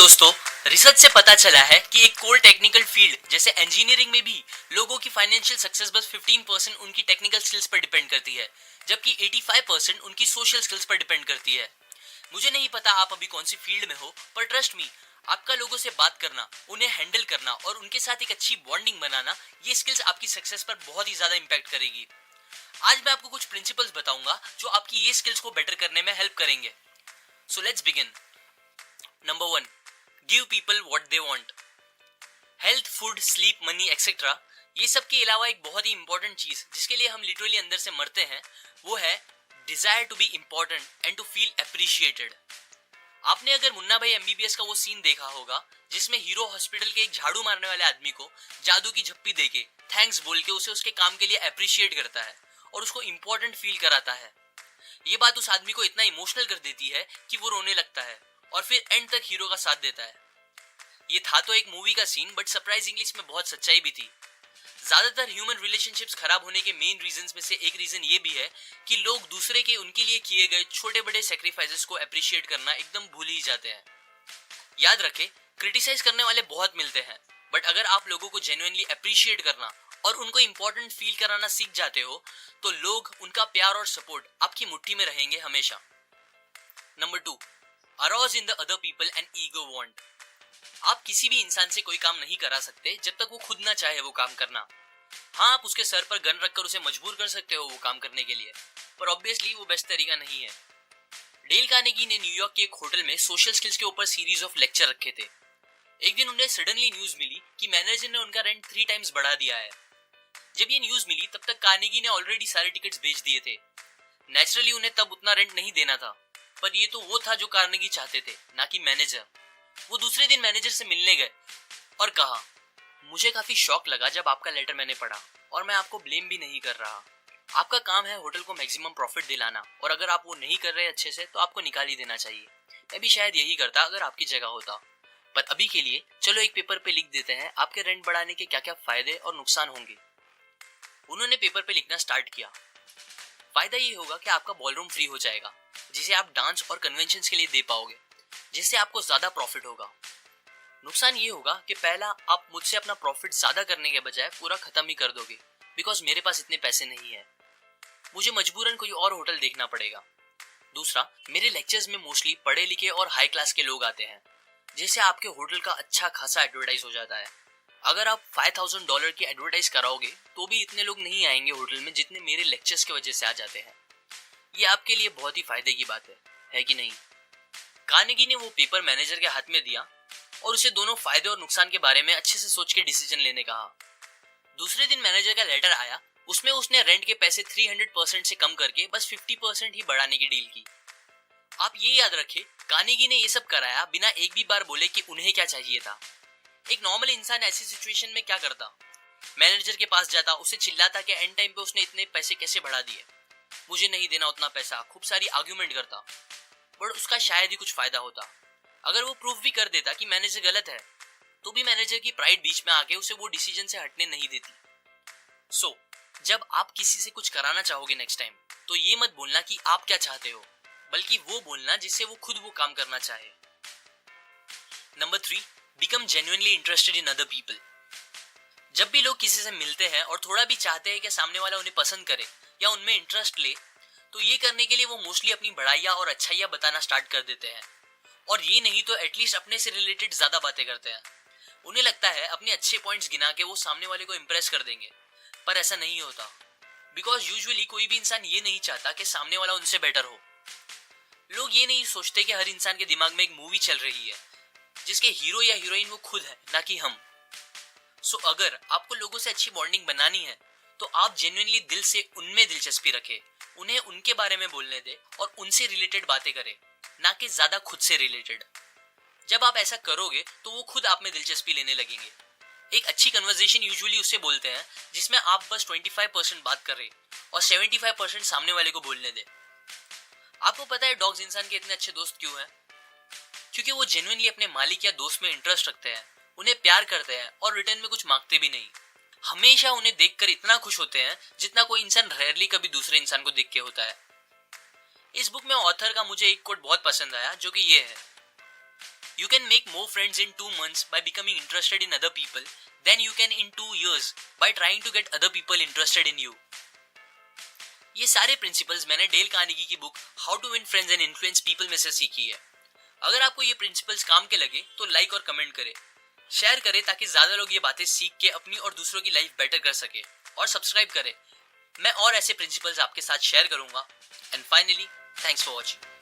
दोस्तों, रिसर्च से पता चला है कि एक कोर टेक्निकल फील्ड जैसे इंजीनियरिंग में भी लोगों की फाइनेंशियल सक्सेस बस 15% उनकी टेक्निकल स्किल्स पर डिपेंड करती है, जबकि 85% उनकी सोशल स्किल्स पर डिपेंड करती है। मुझे नहीं पता आप अभी कौन सी फील्ड में हो, पर ट्रस्ट मी, आपका लोगों से बात करना, उन्हें हैंडल करना और उनके साथ एक अच्छी बॉन्डिंग बनाना, ये स्किल्स आपकी सक्सेस पर बहुत ही ज्यादा इंपैक्ट करेगी। आज मैं आपको कुछ प्रिंसिपल्स बताऊंगा जो आपकी ये स्किल्स को बेटर करने में हेल्प करेंगे। So let's begin. Number 1, give people what they want. Health, food, sleep, money etcetera, ये सब के अलावा एक बहुत ही इंपॉर्टेंट चीज जिसके लिए हम लिटरली अंदर से मरते हैं, वो है desire to be important and to feel appreciated. आपने अगर मुन्ना भाई एमबीबीएस का वो सीन देखा होगा जिसमें हीरो हॉस्पिटल के एक झाड़ू मारने वाले आदमी को जादू की झप्पी देके थैंक्स बोल के उसे उसके काम के लिए अप्रिशिएट करता है और उसको इम्पोर्टेंट फील कराता है। ये बात उस आदमी को इतना इमोशनल कर देती है कि वो रोने लगता है और फिर एंड तक हीरो का साथ देता है। ये था तो एक मूवी का सीन, बट सरप्राइजिंगली इसमें बहुत सच्चाई भी थी। ज्यादातर ह्यूमन रिलेशनशिप्स खराब होने के मेन रीजंस में से एक रीजन ये भी है कि लोग दूसरे के उनके लिए किए गए छोटे बड़े सेक्रीफाइसेस को अप्रिशिएट करना एकदम भूल ही जाते हैं। याद रखें, क्रिटिसाइज करने वाले बहुत मिलते हैं, बट अगर आप लोगों को जेन्युइनली अप्रिशिएट करना और उनको इंपॉर्टेंट फील कराना सीख जाते हो तो लोग, उनका प्यार और सपोर्ट आपकी मुट्ठी में रहेंगे हमेशा। Number 2, arouse in the other people and ego want. आप किसी भी इंसान से कोई काम नहीं करा सकते जब तक वो खुद ना चाहे वो काम करना। हाँ, आप उसके सर पर गन रखकर उसे मजबूर कर सकते हो वो काम करने के लिए, पर ऑब्वियसली वो बेस्ट तरीका नहीं है। डेल कार्नेगी ने न्यूयॉर्क के एक होटल में सोशल स्किल्स के ऊपर सीरीज ऑफ लेक्चर रखे थे। एक दिन उन्हें सडनली न्यूज मिली कि मैनेजर ने उनका रेंट 3 टाइम्स बढ़ा दिया है। जब ये न्यूज मिली तब तक कार्नेगी ने ऑलरेडी सारे टिकट्स बेच दिए थे। नेचुरली उन्हें तब उतना रेंट नहीं देना था, पर ये तो वो था जो कार्नेगी चाहते थे, ना कि मैनेजर। वो दूसरे दिन मैनेजर से मिलने गए और कहा, मुझे काफी शॉक लगा जब आपका लेटर मैंने पढ़ा, और मैं आपको ब्लेम भी नहीं कर रहा। आपका काम है होटल को मैक्सिमम प्रॉफिट दिलाना, और अगर आप वो नहीं कर रहे अच्छे से तो आपको निकाल ही देना चाहिए। मैं भी शायद यही करता अगर आपकी जगह होता। पर अभी के लिए चलो एक पेपर पे लिख देते हैं आपके रेंट बढ़ाने के क्या क्या फायदे और नुकसान होंगे। उन्होंने पेपर पे लिखना स्टार्ट किया। फायदा ये होगा कि आपका बॉलरूम फ्री हो जाएगा, जिसे आप डांस और कन्वेंशंस के लिए दे पाओगे, जिससे आपको ज्यादा प्रॉफिट होगा। नुकसान ये होगा कि पहला, आप मुझसे अपना प्रॉफिट ज्यादा करने के बजाय पूरा खत्म ही कर दोगे, बिकॉज मेरे पास इतने पैसे नहीं है। मुझे मजबूरन कोई और होटल देखना पड़ेगा। दूसरा, मेरे लेक्चर्स में मोस्टली पढ़े लिखे और हाई क्लास के लोग आते हैं, जिससे आपके होटल का अच्छा खासा एडवर्टाइज हो जाता है। अगर आप $5000 की एडवर्टाइज कराओगे तो भी इतने लोग नहीं आएंगे होटल में जितने मेरे लेक्चर्स की वजह से आ जाते हैं। ये आपके लिए बहुत ही फायदे की बात है कि नहीं? कार्नेगी ने वो पेपर मैनेजर के हाथ में दिया और उसे दोनों फायदे और नुकसान के बारे में अच्छे से सोच के डिसीजन लेने कहा। दूसरे दिन मैनेजर का लेटर आया, उसमें उसने रेंट के पैसे 300% से कम करके बस 50% ही बढ़ाने की डील की। आप ये याद रखें, कार्नेगी ने ये सब कराया बिना एक भी बार बोले कि उन्हें क्या चाहिए था। एक नॉर्मल इंसान ऐसी सिचुएशन में क्या करता? मैनेजर के पास जाता, उसे चिल्लाता कि एंड टाइम पे उसने इतने पैसे कैसे बढ़ा दिए, मुझे नहीं देना उतना पैसा, खूब सारी आर्ग्यूमेंट करता। बट उसका शायद ही कुछ फायदा होता। अगर वो प्रूफ भी कर देता कि मैनेजर गलत है, तो भी मैनेजर की प्राइड बीच में आके उसे वो डिसीजन से हटने नहीं देती। सो जब आप किसी से कुछ कराना चाहोगे नेक्स्ट टाइम, तो ये मत बोलना कि आप क्या चाहते हो, बल्कि वो बोलना जिससे वो खुद वो काम करना चाहे। Number 3, become genuinely interested in other people. जब भी लोग किसी से मिलते हैं और थोड़ा भी चाहते हैं कि सामने वाला उन्हें पसंद करे या उनमें इंटरेस्ट ले, तो ये करने के लिए वो मोस्टली अपनी बड़ाइयाँ और अच्छाइयाँ बताना स्टार्ट कर देते हैं, और ये नहीं तो एटलीस्ट अपने से रिलेटेड ज्यादा बातें करते हैं। उन्हें लगता है अपने अच्छे पॉइंट्स गिना के वो सामने वाले को इम्प्रेस कर देंगे, पर ऐसा नहीं होता, बिकॉज यूजुअली कोई भी इंसान ये नहीं चाहता कि सामने वाला उनसे बेटर हो। लोग ये नहीं सोचते कि हर इंसान के दिमाग में एक मूवी चल रही है जिसके हीरो या हीरोइन वो खुद है, ना कि हम। सो अगर आपको लोगों से अच्छी बॉन्डिंग बनानी है तो आप जेन्युइनली दिल से उनमें दिलचस्पी रखें, उन्हें उनके बारे में बोलने दें और उनसे रिलेटेड बातें करें, ना कि ज्यादा खुद से रिलेटेड। जब आप ऐसा करोगे तो वो खुद आप में दिलचस्पी लेने लगेंगे। एक अच्छी कन्वर्सेशन यूजुअली उसे बोलते हैं जिसमें आप बस 25% बात कर रहे और 75% सामने वाले को बोलने दें। आपको पता है डॉग्स इंसान के इतने अच्छे दोस्त क्यों हैं? क्योंकि वो जेन्युइनली अपने मालिक या दोस्त में इंटरेस्ट रखते हैं, उन्हें प्यार करते हैं और रिटर्न में कुछ मांगते भी नहीं। हमेशा उन्हें देखकर इतना खुश होते हैं जितना कोई इंसान रेयरली कभी दूसरे इंसान को देख के होता है। इस बुक में ऑथर का मुझे एक कोट बहुत पसंद आया, जो कि ये है, You can make more friends in 2 months by becoming interested in other people than you can in 2 years by trying to get other people interested in you. ये सारे प्रिंसिपल्स मैंने डेल कार्नेगी की book How to Win Friends and Influence People में से सीखी है। अगर आपको ये प्रिंसिपल्स काम के लगे तो लाइक और कमेंट करें, शेयर करें ताकि ज्यादा लोग ये बातें सीख के अपनी और दूसरों की लाइफ बेटर कर सके, और सब्सक्राइब करें। मैं और ऐसे प्रिंसिपल्स आपके साथ शेयर करूंगा। And finally, thanks for watching.